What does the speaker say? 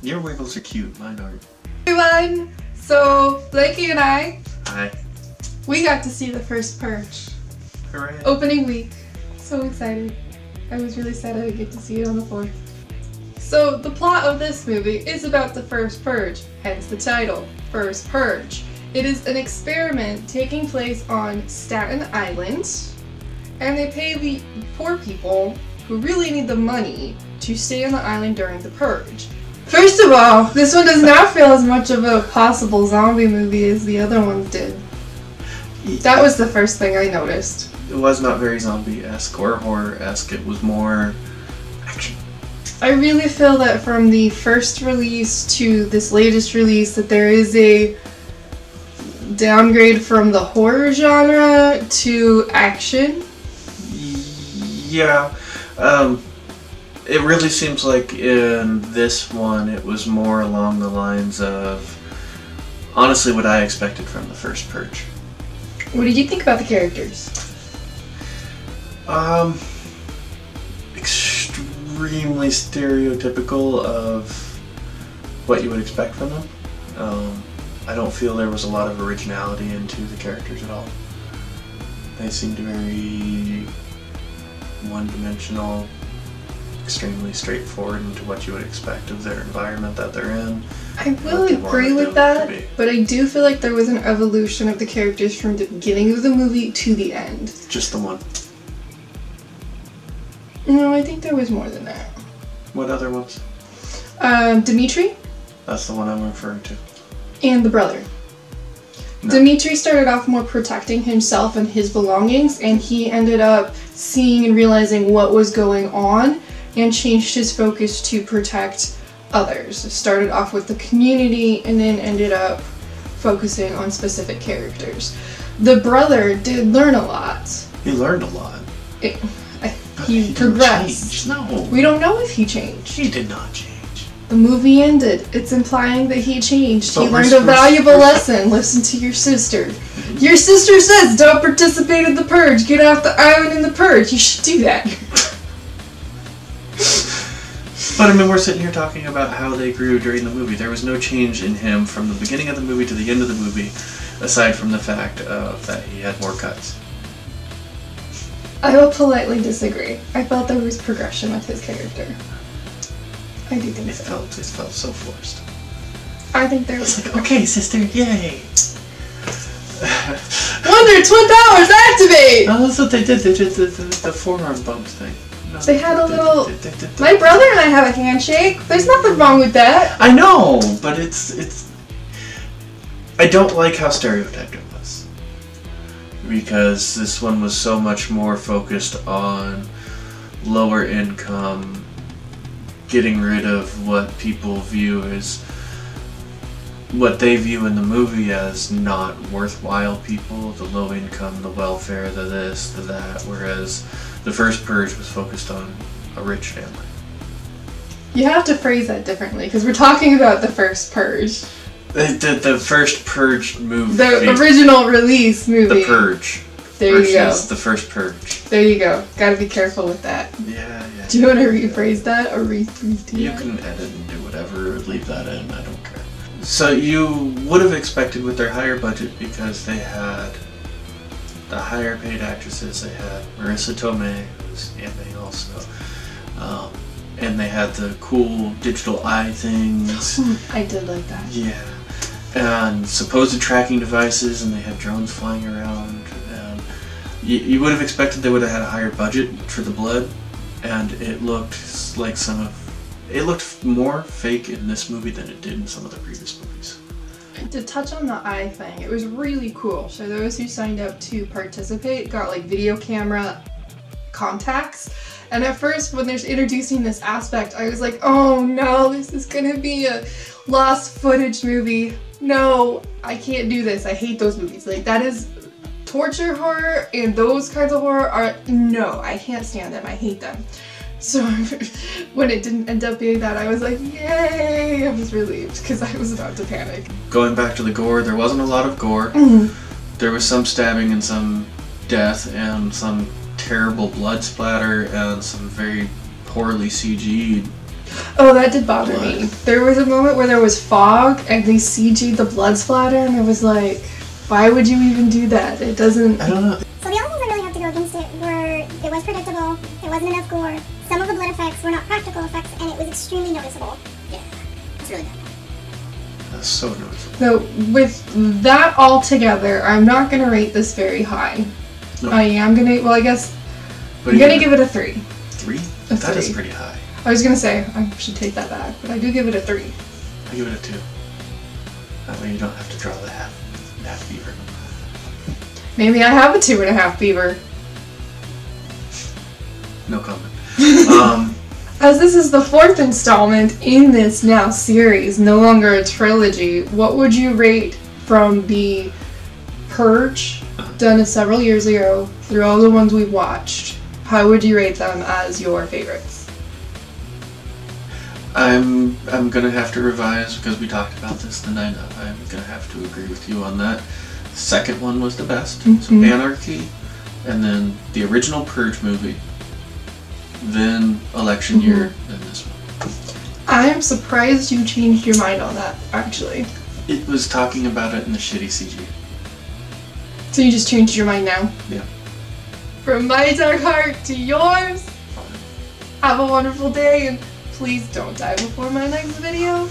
Your wiggles are cute, mine aren't. Everyone! So, Blakey and I, Hi. we got to see the First Purge. Hooray. Opening week. So excited. I was really sad I didn't get to see it on the 4th. So, the plot of this movie is about the First Purge, hence the title, First Purge. It is an experiment taking place on Staten Island, and they pay the poor people who really need the money to stay on the island during the purge. First of all, this one does not feel as much of a possible zombie movie as the other ones did. That was the first thing I noticed. It was not very zombie-esque or horror-esque. It was more action. I really feel that from the first release to this latest release that there is a downgrade from the horror genre to action. Yeah. It really seems like in this one it was more along the lines of honestly what I expected from the First Purge. What did you think about the characters? Extremely stereotypical of what you would expect from them. I don't feel there was a lot of originality into the characters at all. They seemed very one-dimensional, extremely straightforward into what you would expect of their environment that they're in. I will agree with that, but I do feel like there was an evolution of the characters from the beginning of the movie to the end. Just the one. No, I think there was more than that. What other ones? Dimitri That's the one I'm referring to. and the brother. No. Dimitri started off more protecting himself and his belongings, and he ended up seeing and realizing what was going on and changed his focus to protect others. Started off with the community and then ended up focusing on specific characters. The brother did learn a lot. He learned a lot. He progressed. No. We don't know if he changed. He did not change. The movie ended. It's implying that he changed. But he learned a valuable lesson. Listen to your sister. Your sister says, don't participate in the purge. Get off the island in the purge. You should do that. But I mean, we're sitting here talking about how they grew during the movie. There was no change in him from the beginning of the movie to the end of the movie, aside from the fact that he had more cuts. I will politely disagree. I felt there was progression with his character. I do think so. It felt so forced. I think there was... It's like, okay, sister, yay! Wonder Twin Powers activate! Oh, that's what they did. They did the forearm bump thing. No, They had a little... My brother and I have a handshake. There's nothing wrong with that. I know, but it's... I don't like how stereotyped it was. Because this one was so much more focused on lower income, getting rid of what people view as... what they view in the movie as not worthwhile people, the low income, the welfare, the this, the that, whereas the First Purge was focused on a rich family. You have to phrase that differently, because we're talking about the First Purge. The First Purge movie. The original release movie. The Purge. There you go. Versus the First Purge. There you go. Gotta be careful with that. Yeah. Do you want to rephrase that or redo You that? can edit and do whatever, or leave that in, I don't care. So you would have expected with their higher budget, because they had the higher paid actresses, they had Marissa Tomei, who's Aunt May also, and they had the cool digital eye things. I did like that. Yeah. And supposed tracking devices, and they had drones flying around, and you would have expected they would have had a higher budget for the blood, and it looked like it looked more fake in this movie than it did in some of the previous movies. To touch on the eye thing, it was really cool. So those who signed up to participate got like video camera contacts. And at first when they're introducing this aspect, I was like, oh no, this is gonna be a lost footage movie. No, I can't do this. I hate those movies. Like that is torture horror, and those kinds of horror are, no, I can't stand them. I hate them. So when it didn't end up being that, I was like, yay! I was relieved because I was about to panic. Going back to the gore, there wasn't a lot of gore. There was some stabbing and some death and some terrible blood splatter and some very poorly CG'd Oh, that did bother me. There was a moment where there was fog and they CG'd the blood splatter, and I was like, why would you even do that? It doesn't... I don't know. So the only things I really have to go against it were, it was predictable, there wasn't enough gore, some of the blood effects were not practical effects, and it was extremely noticeable. Yeah, it's really bad. That's so noticeable. So, with that all together, I'm not going to rate this very high. No. I am going to, well, I guess, But I'm going to give it a 3. 3? A That is 3. pretty high. I was going to say, I should take that back, but I do give it a 3. I give it a 2. That way you don't have to draw the half beaver. Maybe I have a 2.5 beaver. No comment. As this is the 4th installment in this now series, no longer a trilogy, what would you rate from the Purge, done several years ago, through all the ones we've watched? How would you rate them as your favorites? I'm gonna have to revise because we talked about this the night of. I'm gonna have to agree with you on that. The second one was the best. So Anarchy, and then the original Purge movie, then Election Year, then this one. I'm surprised you changed your mind on that, actually. It was talking about it in the shitty CG. So you just changed your mind now? Yeah. From my dark heart to yours, have a wonderful day, and please don't die before my next video.